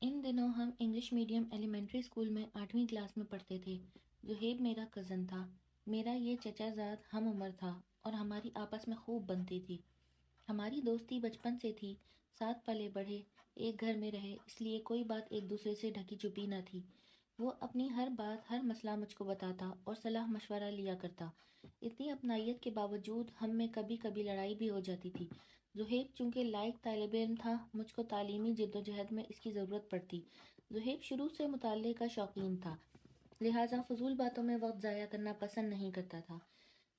ان دنوں ہم English medium elementary school میں 8ویں کلاس میں پڑھتے تھے۔ زہیب میرا کزن تھا۔ میرا یہ چچا زاد ہم عمر تھا اور ہماری آپس میں خوب بنتی تھی۔ ہماری دوستی بچپن سے تھی، ساتھ پلے بڑھے، ایک گھر میں رہے، اس لیے کوئی بات ایک دوسرے سے ڈھکی چھپی نہ تھی۔ وہ اپنی ہر بات، ہر مسئلہ مجھ کو بتاتا اور صلاح مشورہ لیا کرتا۔ اتنی اپنائیت کے باوجود ہم میں کبھی کبھی لڑائی بھی ہو جاتی تھی۔ زہیب چونکہ لائق طالب علم تھا، مجھ کو تعلیمی جدوجہد میں اس کی ضرورت پڑتی۔ زہیب شروع سے مطالعے کا شوقین تھا، لہٰذا فضول باتوں میں وقت ضائع کرنا پسند نہیں کرتا تھا۔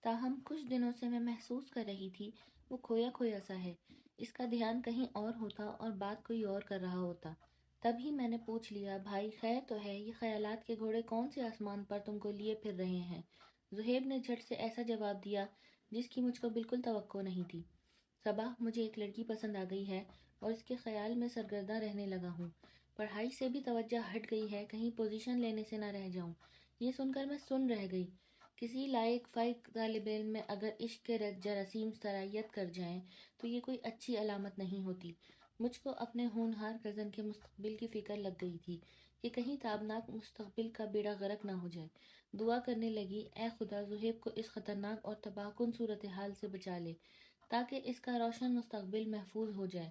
تاہم کچھ دنوں سے میں محسوس کر رہی تھی وہ کھویا کھویا سا ہے، اس کا دھیان کہیں اور ہوتا اور بات کوئی اور کر رہا ہوتا۔ تبھی میں نے پوچھ لیا، بھائی خیر تو ہے، یہ خیالات کے گھوڑے کون سے آسمان پر تم کو لیے پھر رہے ہیں؟ زہیب نے جھٹ سے ایسا جواب دیا جس کی مجھ کو بالکل توقع نہیں تھی۔ صبا، مجھے ایک لڑکی پسند آ گئی ہے اور اس کے خیال میں سرگردہ رہنے لگا ہوں۔ پڑھائی سے بھی توجہ ہٹ گئی ہے، کہیں پوزیشن لینے سے نہ رہ جاؤں۔ یہ سن کر میں سن رہ گئی۔ کسی لائق فائق طالب علم میں اگر عشق کے جراثیم سرایت کر جائیں تو یہ کوئی اچھی علامت نہیں ہوتی۔ مجھ کو اپنے ہونہار کزن کے مستقبل کی فکر لگ گئی تھی کہ کہیں تابناک مستقبل کا بیڑا غرق نہ ہو جائے۔ دعا کرنے لگی، اے خدا، زہیب کو اس خطرناک اور تباہ کن صورتحال سے بچا لے تاکہ اس کا روشن مستقبل محفوظ ہو جائے۔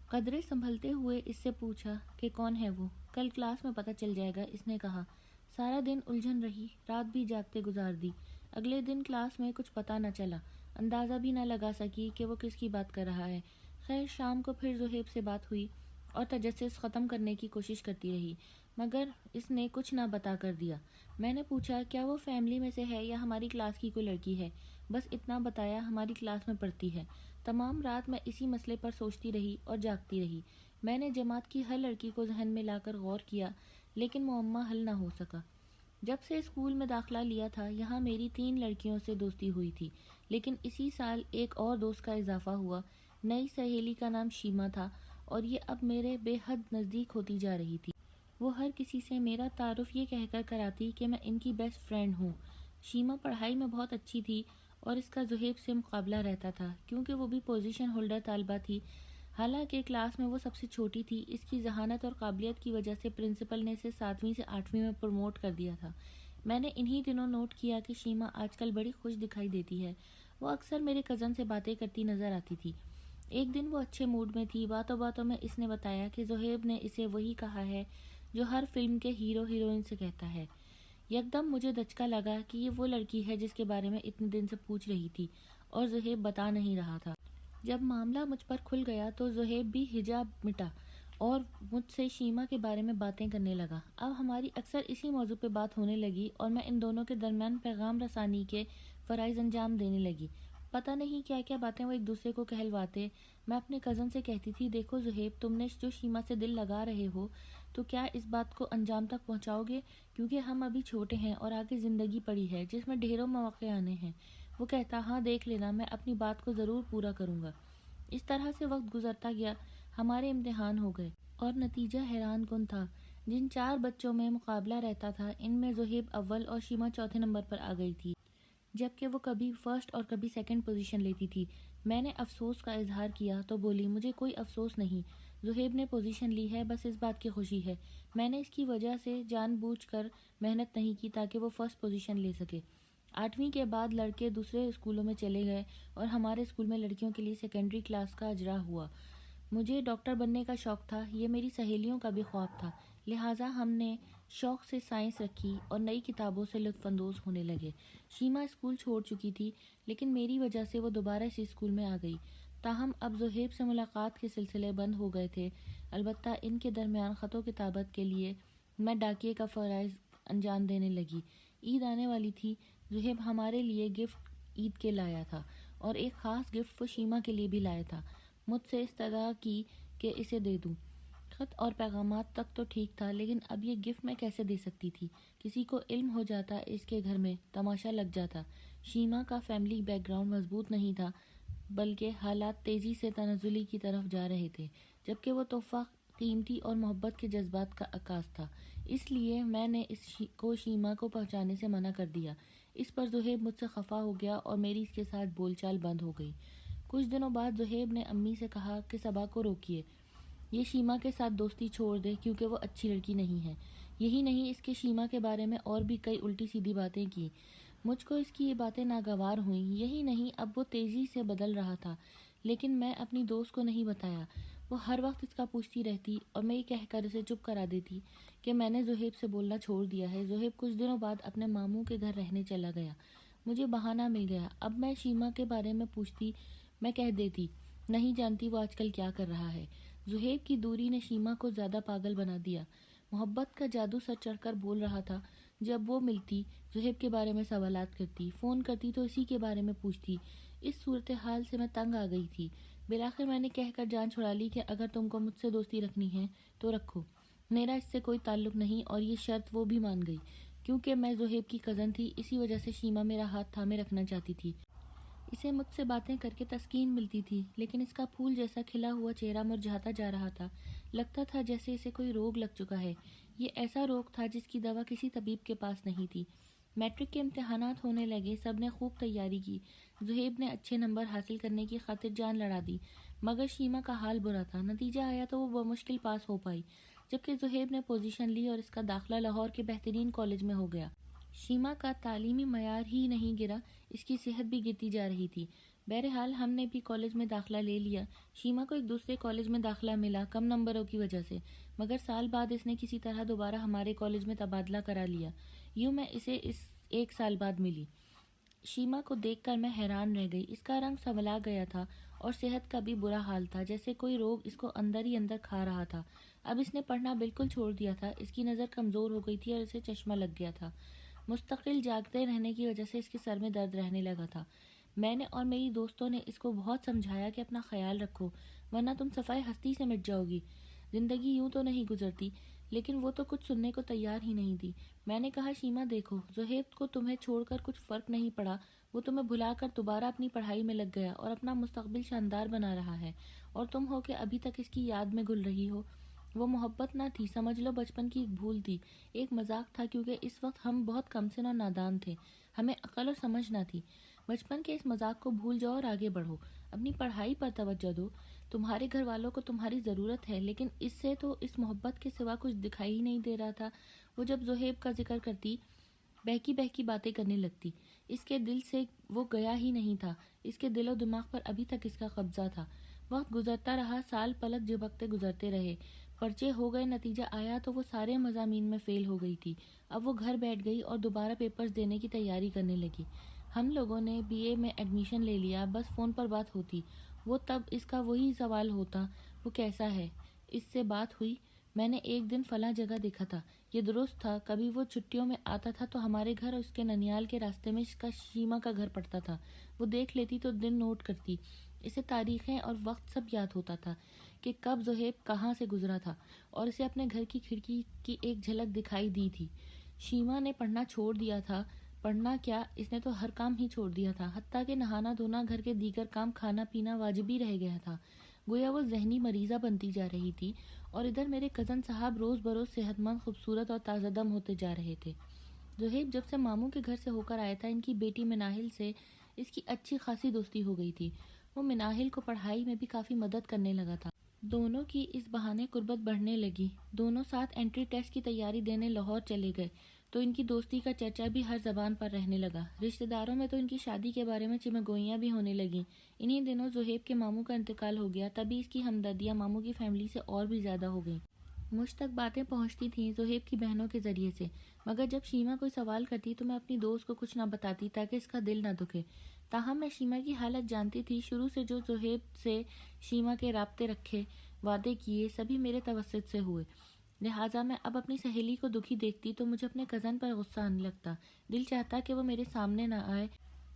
قدرے سنبھلتے ہوئے اس سے پوچھا کہ کون ہے وہ؟ کل کلاس میں پتہ چل جائے گا، اس نے کہا۔ سارا دن الجھن رہی، رات بھی جاگتے گزار دی۔ اگلے دن کلاس میں کچھ پتہ نہ چلا، اندازہ بھی نہ لگا سکی کہ وہ کس کی بات کر رہا ہے۔ خیر شام کو پھر زہیب سے بات ہوئی اور تجسس ختم کرنے کی کوشش کرتی رہی، مگر اس نے کچھ نہ بتا کر دیا۔ میں نے پوچھا، کیا وہ فیملی میں سے ہے یا ہماری کلاس کی کوئی لڑکی ہے؟ بس اتنا بتایا، ہماری کلاس میں پڑھتی ہے۔ تمام رات میں اسی مسئلے پر سوچتی رہی اور جاگتی رہی۔ میں نے جماعت کی ہر لڑکی کو ذہن میں لا کر غور کیا، لیکن معمہ حل نہ ہو سکا۔ جب سے اسکول میں داخلہ لیا تھا، یہاں میری 3 لڑکیوں سے دوستی ہوئی تھی، لیکن اسی سال ایک اور دوست کا اضافہ ہوا۔ نئی سہیلی کا نام شیما تھا اور یہ اب میرے بے حد نزدیک ہوتی جا رہی تھی۔ وہ ہر کسی سے میرا تعارف یہ کہہ کر کراتی کہ میں ان کی بیسٹ فرینڈ ہوں۔ شیما پڑھائی میں بہت اچھی تھی اور اس کا زہیب سے مقابلہ رہتا تھا کیونکہ وہ بھی پوزیشن ہولڈر طالبہ تھی۔ حالانکہ کلاس میں وہ سب سے چھوٹی تھی، اس کی ذہانت اور قابلیت کی وجہ سے پرنسپل نے اسے 7ویں سے 8ویں میں پروموٹ کر دیا تھا۔ میں نے انہی دنوں نوٹ کیا کہ شیما آج کل بڑی خوش دکھائی دیتی ہے۔ وہ اکثر میرے کزن سے باتیں کرتی نظر آتی تھی۔ ایک دن وہ اچھے موڈ میں تھی، باتوں باتوں میں اس نے بتایا کہ زہیب نے اسے وہی کہا ہے جو ہر فلم کے ہیرو ہیروئن سے کہتا ہے۔ یکدم مجھے دھچکا لگا کہ یہ وہ لڑکی ہے جس کے بارے میں اتنے دن سے پوچھ رہی تھی اور زہیب بتا نہیں رہا تھا۔ جب معاملہ مجھ پر کھل گیا تو زہیب بھی حجاب مٹا اور مجھ سے شیما کے بارے میں باتیں کرنے لگا۔ اب ہماری اکثر اسی موضوع پہ بات ہونے لگی اور میں ان دونوں کے درمیان پیغام رسانی کے فرائض انجام دینے لگی۔ پتہ نہیں کیا کیا باتیں وہ ایک دوسرے کو کہلواتے۔ میں اپنے کزن سے کہتی تھی، دیکھو زہیب، تم نے جو شیما سے دل لگا رہے ہو تو کیا اس بات کو انجام تک پہنچاؤ گے؟ کیونکہ ہم ابھی چھوٹے ہیں اور آگے زندگی پڑی ہے جس میں ڈھیروں مواقع آنے ہیں۔ وہ کہتا، ہاں دیکھ لینا، میں اپنی بات کو ضرور پورا کروں گا۔ اس طرح سے وقت گزرتا گیا، ہمارے امتحان ہو گئے اور نتیجہ حیران کن تھا۔ جن 4 بچوں میں مقابلہ رہتا تھا، ان میں زہیب اول اور شیما چوتھے نمبر پر آ گئی تھی، جبکہ وہ کبھی فرسٹ اور کبھی سیکنڈ پوزیشن لیتی تھی۔ میں نے افسوس کا اظہار کیا تو بولی، مجھے کوئی افسوس نہیں، زہیب نے پوزیشن لی ہے، بس اس بات کی خوشی ہے۔ میں نے اس کی وجہ سے جان بوجھ کر محنت نہیں کی تاکہ وہ فرسٹ پوزیشن لے سکے۔ 8ویں کے بعد لڑکے دوسرے اسکولوں میں چلے گئے اور ہمارے اسکول میں لڑکیوں کے لیے سیکنڈری کلاس کا اجرا ہوا۔ مجھے ڈاکٹر بننے کا شوق تھا، یہ میری سہیلیوں کا بھی خواب تھا، لہٰذا ہم نے شوق سے سائنس رکھی اور نئی کتابوں سے لطف اندوز ہونے لگے۔ شیما اسکول چھوڑ چکی تھی، لیکن میری وجہ سے وہ دوبارہ اسی اسکول میں آ گئی۔ تاہم اب زہیب سے ملاقات کے سلسلے بند ہو گئے تھے، البتہ ان کے درمیان خط و کتابت کے لیے میں ڈاکیے کا فرائض انجام دینے لگی۔ عید آنے والی تھی، زہیب ہمارے لیے گفٹ عید کے لایا تھا اور ایک خاص گفٹ وہ شیما کے لیے بھی لایا تھا۔ مجھ سے استدعا کی کہ اسے دے دوں۔ خط اور پیغامات تک تو ٹھیک تھا، لیکن اب یہ گفٹ میں کیسے دے سکتی تھی؟ کسی کو علم ہو جاتا اس کے گھر میں تماشا لگ جاتا۔ شیما کا فیملی بیک گراؤنڈ مضبوط نہیں تھا، بلکہ حالات تیزی سے تنزلی کی طرف جا رہے تھے، جبکہ وہ تحفہ قیمتی اور محبت کے جذبات کا عکاس تھا۔ اس لیے میں نے اس کو شیما کو پہنچانے سے منع کر دیا۔ اس پر زہیب مجھ سے خفا ہو گیا اور میری اس کے ساتھ بول چال بند ہو گئی۔ کچھ دنوں بعد زہیب نے امی سے کہا کہ صبا کو روکیے، یہ شیما کے ساتھ دوستی چھوڑ دے کیونکہ وہ اچھی لڑکی نہیں ہے۔ یہی نہیں، اس کے شیما کے بارے میں اور بھی کئی الٹی سیدھی باتیں کی۔ مجھ کو اس کی یہ باتیں ناگوار ہوئیں۔ یہی نہیں، اب وہ تیزی سے بدل رہا تھا، لیکن میں اپنی دوست کو نہیں بتایا۔ وہ ہر وقت اس کا پوچھتی رہتی اور میں یہ کہہ کر اسے چپ کرا دیتی کہ میں نے زہیب سے بولنا چھوڑ دیا ہے۔ زہیب کچھ دنوں بعد اپنے ماموں کے گھر رہنے چلا گیا۔ مجھے بہانہ مل گیا۔ اب میں شیما کے بارے میں پوچھتی، میں کہہ دیتی نہیں جانتی وہ آج کل کیا کر رہا ہے۔ زہیب کی دوری نے شیما کو زیادہ پاگل بنا دیا۔ محبت کا جادو سر چڑھ کر بول رہا تھا۔ جب وہ ملتی، زہیب کے بارے میں سوالات کرتی، فون کرتی تو اسی کے بارے میں پوچھتی۔ اس صورتحال سے میں تنگ آ گئی تھی۔ بالآخر میں نے کہہ کر جان چھڑا لی کہ اگر تم کو مجھ سے دوستی رکھنی ہے تو رکھو، میرا اس سے کوئی تعلق نہیں۔ اور یہ شرط وہ بھی مان گئی، کیونکہ میں زہیب کی کزن تھی، اسی وجہ سے شیما میرا ہاتھ تھامے رکھنا چاہتی تھی۔ اسے مجھ سے باتیں کر کے تسکین ملتی تھی، لیکن اس کا پھول جیسا کھلا ہوا چہرہ مرجھاتا جا رہا تھا۔ لگتا تھا جیسے اسے کوئی روگ لگ چکا ہے۔ یہ ایسا روگ تھا جس کی دوا کسی طبیب کے پاس نہیں تھی۔ میٹرک کے امتحانات ہونے لگے، سب نے خوب تیاری کی۔ زہیب نے اچھے نمبر حاصل کرنے کی خاطر جان لڑا دی، مگر شیما کا حال برا تھا۔ نتیجہ آیا تو وہ بمشکل پاس ہو پائی، جبکہ زہیب نے پوزیشن لی اور اس کا داخلہ لاہور کے بہترین کالج میں ہو گیا۔ شیما کا تعلیمی معیار ہی نہیں گرا، اس کی صحت بھی گرتی جا رہی تھی۔ بہرحال ہم نے بھی کالج میں داخلہ لے لیا۔ شیما کو ایک دوسرے کالج میں داخلہ ملا، کم نمبروں کی وجہ سے، مگر سال بعد اس نے کسی طرح دوبارہ ہمارے کالج میں تبادلہ کرا لیا۔ یوں میں اسے ایک سال بعد ملی۔ شیما کو دیکھ کر میں حیران رہ گئی۔ اس کا رنگ سنولا گیا تھا اور صحت کا بھی برا حال تھا، جیسے کوئی روگ اس کو اندر ہی اندر کھا رہا تھا۔ اب اس نے پڑھنا بالکل چھوڑ دیا تھا، اس کی نظر کمزور ہو گئی تھی اور اسے چشمہ لگ گیا تھا۔ مستقل جاگتے رہنے کی وجہ سے اس کے سر میں درد رہنے لگا تھا۔ میں نے اور میری دوستوں نے اس کو بہت سمجھایا کہ اپنا خیال رکھو، ورنہ تم صفائی ہستی سے مٹ جاؤ گی، زندگی یوں تو نہیں گزرتی۔ لیکن وہ تو کچھ سننے کو تیار ہی نہیں تھی۔ میں نے کہا شیما دیکھو، زہیب کو تمہیں چھوڑ کر کچھ فرق نہیں پڑا، وہ تمہیں بھلا کر دوبارہ اپنی پڑھائی میں لگ گیا اور اپنا مستقبل شاندار بنا رہا ہے، اور تم ہو کہ ابھی تک اس کی یاد میں گل رہی ہو۔ وہ محبت نہ تھی، سمجھ لو بچپن کی ایک بھول تھی، ایک مذاق تھا، کیونکہ اس وقت ہم بہت کم سن اور نادان تھے، ہمیں عقل اور سمجھ نہ تھی۔ بچپن کے اس مذاق کو بھول جاؤ اور آگے بڑھو، اپنی پڑھائی پر توجہ دو۔ تمہارے گھر والوں کو تمہاری ضرورت ہے، لیکن اس سے تو اس محبت کے سوا کچھ دکھائی ہی نہیں دے رہا تھا۔ وہ جب زہیب کا ذکر کرتی، بہکی بہکی باتیں کرنے لگتی۔ اس کے دل سے وہ گیا ہی نہیں تھا، اس کے دل و دماغ پر ابھی تک اس کا قبضہ تھا۔ وقت گزرتا رہا، سال پلک جھپکتے گزرتے رہے، پرچے ہو گئے، نتیجہ آیا تو وہ سارے مضامین میں فیل ہو گئی تھی۔ اب وہ گھر بیٹھ گئی اور دوبارہ پیپرز دینے کی تیاری کرنے لگی۔ ہم لوگوں نے بی اے میں ایڈمیشن لے لیا، بس فون پر بات ہوتی، وہ تب اس کا وہی سوال ہوتا، وہ کیسا ہے؟ اس سے بات ہوئی، میں نے ایک دن فلاں جگہ دیکھا تھا، یہ درست تھا۔ کبھی وہ چھٹیوں میں آتا تھا تو ہمارے گھر اور اس کے ننیال کے راستے میں اس کا شیما کا گھر پڑتا تھا۔ وہ دیکھ لیتی تو دن نوٹ کرتی، اسے تاریخیں اور وقت سب یاد ہوتا تھا کہ کب زہیب کہاں سے گزرا تھا، اور اسے اپنے گھر کی کھڑکی کی ایک جھلک دکھائی دی تھی۔ شیما نے پڑھنا چھوڑ دیا تھا۔ پڑھنا کیا، اس نے تو ہر کام ہی چھوڑ دیا تھا، حتیٰ کہ نہانا دھونا، گھر کے دیگر کام، کھانا پینا واجبی رہ گیا تھا۔ گویا وہ ذہنی مریضہ بنتی جا رہی تھی، اور ادھر میرے کزن صاحب روز بروز صحت مند، خوبصورت اور تازہ دم ہوتے جا رہے تھے۔ زہیب جب سے ماموں کے گھر سے ہو کر آیا تھا، ان کی بیٹی مناہل سے اس کی اچھی خاصی دوستی ہو گئی تھی۔ وہ مناہل کو پڑھائی میں بھی کافی مدد کرنے لگا تھا۔ دونوں کی اس بہانے قربت بڑھنے لگی۔ دونوں ساتھ انٹری ٹیسٹ کی تیاری دینے لاہور چلے گئے تو ان کی دوستی کا چرچا بھی ہر زبان پر رہنے لگا۔ رشتہ داروں میں تو ان کی شادی کے بارے میں چمگوئیاں بھی ہونے لگیں۔ انہی دنوں زہیب کے ماموں کا انتقال ہو گیا، تبھی اس کی ہمدردیاں ماموں کی فیملی سے اور بھی زیادہ ہو گئیں۔ مجھ تک باتیں پہنچتی تھیں زہیب کی بہنوں کے ذریعے سے، مگر جب شیما کوئی سوال کرتی تو میں اپنی دوست کو کچھ نہ بتاتی تاکہ اس کا دل نہ دکھے۔ تاہم میں شیما کی حالت جانتی تھی۔ شروع سے جو زہیب سے شیما کے رابطے رکھے، وعدے کیے، سبھی میرے توسط سے ہوئے، لہٰذا میں اب اپنی سہیلی کو دکھی دیکھتی تو مجھے اپنے کزن پر غصہ آنے لگتا۔ دل چاہتا کہ وہ میرے سامنے نہ آئے۔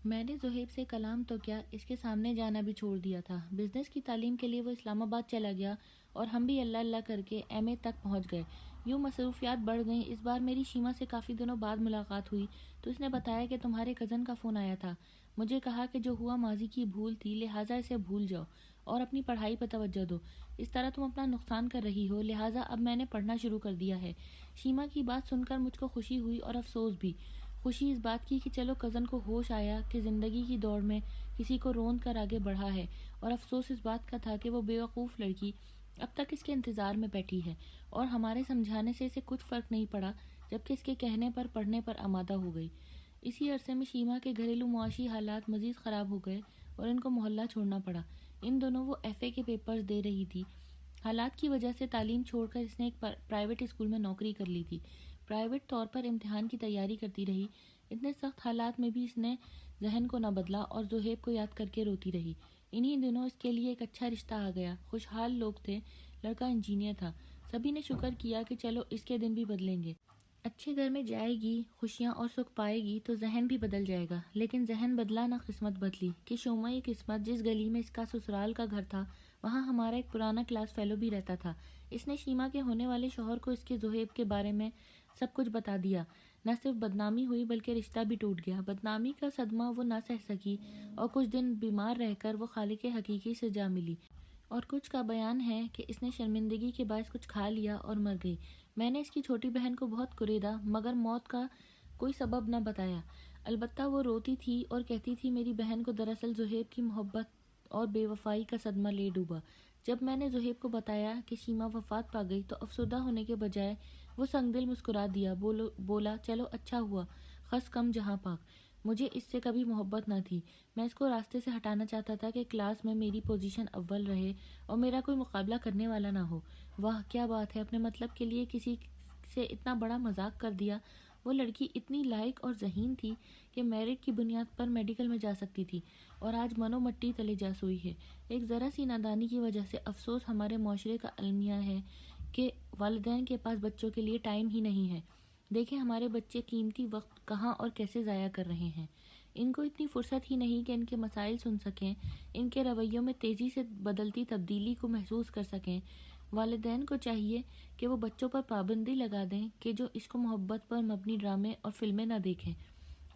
میں نے زہیب سے کلام تو کیا، اس کے سامنے جانا بھی چھوڑ دیا تھا۔ بزنس کی تعلیم کے لیے وہ اسلام آباد چلا گیا اور ہم بھی اللہ اللہ کر کے ایم اے تک پہنچ گئے۔ یوں مصروفیات بڑھ گئیں۔ اس بار میری شیما سے کافی دنوں بعد ملاقات ہوئی تو اس نے بتایا کہ تمہارے کزن کا فون آیا تھا۔ مجھے کہا کہ جو ہوا ماضی کی بھول تھی، لہٰذا اسے بھول جاؤ اور اپنی پڑھائی پر توجہ دو۔ اس طرح تم اپنا نقصان کر رہی ہو، لہٰذا اب میں نے پڑھنا شروع کر دیا ہے۔ شیما کی بات سن کر مجھ کو خوشی ہوئی اور افسوس بھی۔ خوشی اس بات کی کہ چلو کزن کو ہوش آیا کہ زندگی کی دوڑ میں کسی کو روند کر آگے بڑھا ہے، اور افسوس اس بات کا تھا کہ وہ بے وقوف لڑکی اب تک اس کے انتظار میں بیٹھی ہے اور ہمارے سمجھانے سے اسے کچھ فرق نہیں پڑا، جبکہ اس کے کہنے پر پڑھنے پر آمادہ ہو گئی۔ اسی عرصے میں شیما کے گھریلو معاشی حالات مزید خراب ہو گئے اور ان کو محلہ چھوڑنا پڑا۔ ان دنوں وہ ایف اے کے پیپرز دے رہی تھی۔ حالات کی وجہ سے تعلیم چھوڑ کر اس نے ایک پرائیویٹ اسکول میں نوکری کر لی تھی۔ پرائیویٹ طور پر امتحان کی تیاری کرتی رہی۔ اتنے سخت حالات میں بھی اس نے ذہن کو نہ بدلا اور زہیب کو یاد کر کے روتی رہی۔ انہی دنوں اس کے لیے ایک اچھا رشتہ آ گیا۔ خوشحال لوگ تھے، لڑکا انجینئر تھا۔ سبھی نے شکر کیا کہ چلو اس کے دن بھی بدلیں گے۔ اچھے گھر میں جائے گی، خوشیاں اور سکھ پائے گی تو ذہن بھی بدل جائے گا۔ لیکن ذہن بدلا نہ قسمت بدلی کہ شوما یہ قسمت، جس گلی میں اس کا سسرال کا گھر تھا وہاں ہمارا ایک پرانا کلاس فیلو بھی رہتا تھا۔ اس نے شیما کے ہونے والے شوہر کو اس کے زہیب کے بارے میں سب کچھ بتا دیا۔ نہ صرف بدنامی ہوئی بلکہ رشتہ بھی ٹوٹ گیا۔ بدنامی کا صدمہ وہ نہ سہ سکی اور کچھ دن بیمار رہ کر وہ خالق حقیقی سے جا ملی، اور کچھ کا بیان ہے کہ اس نے شرمندگی کے باعث کچھ کھا لیا اور مر گئی۔ میں نے اس کی چھوٹی بہن کو بہت کریدا مگر موت کا کوئی سبب نہ بتایا۔ البتہ وہ روتی تھی اور کہتی تھی میری بہن کو دراصل زہیب کی محبت اور بے وفائی کا صدمہ لے ڈوبا۔ جب میں نے زہیب کو بتایا کہ شیما وفات پا گئی تو افسردہ ہونے کے بجائے وہ سنگ دل مسکرا دیا، بولا چلو اچھا ہوا، خس کم جہاں پاک۔ مجھے اس سے کبھی محبت نہ تھی۔ میں اس کو راستے سے ہٹانا چاہتا تھا کہ کلاس میں میری پوزیشن اول رہے اور میرا کوئی مقابلہ کرنے والا نہ ہو۔ واہ کیا بات ہے، اپنے مطلب کے لیے کسی سے اتنا بڑا مذاق کر دیا۔ وہ لڑکی اتنی لائق اور ذہین تھی کہ میرٹ کی بنیاد پر میڈیکل میں جا سکتی تھی اور آج منو مٹی تلے جا سوئی ہے۔ ایک ذرا سی نادانی کی وجہ سے افسوس ہمارے معاشرے کا المیہ ہے کہ والدین کے پاس بچوں کے لیے ٹائم ہی نہیں ہے۔ دیکھیں ہمارے بچے قیمتی وقت کہاں اور کیسے ضائع کر رہے ہیں۔ ان کو اتنی فرصت ہی نہیں کہ ان کے مسائل سن سکیں، ان کے رویوں میں تیزی سے بدلتی تبدیلی کو محسوس کر سکیں۔ والدین کو چاہیے کہ وہ بچوں پر پابندی لگا دیں کہ جو عشق و محبت پر مبنی ڈرامے اور فلمیں نہ دیکھیں۔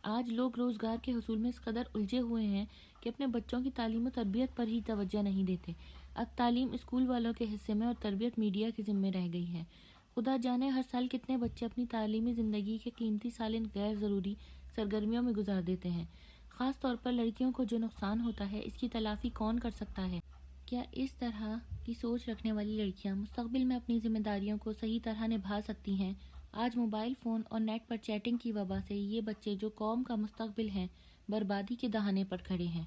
آج لوگ روزگار کے حصول میں اس قدر الجھے ہوئے ہیں کہ اپنے بچوں کی تعلیم و تربیت پر ہی توجہ نہیں دیتے۔ اب تعلیم اسکول والوں کے حصے میں اور تربیت میڈیا کے ذمہ رہ گئی ہے۔ خدا جانے ہر سال کتنے بچے اپنی تعلیمی زندگی کے قیمتی سال ان غیر ضروری سرگرمیوں میں گزار دیتے ہیں۔ خاص طور پر لڑکیوں کو جو نقصان ہوتا ہے اس کی تلافی کون کر سکتا ہے؟ کیا اس طرح کی سوچ رکھنے والی لڑکیاں مستقبل میں اپنی ذمہ داریوں کو صحیح طرح نبھا سکتی ہیں؟ آج موبائل فون اور نیٹ پر چیٹنگ کی وبا سے یہ بچے جو قوم کا مستقبل ہیں بربادی کے دہانے پر کھڑے ہیں۔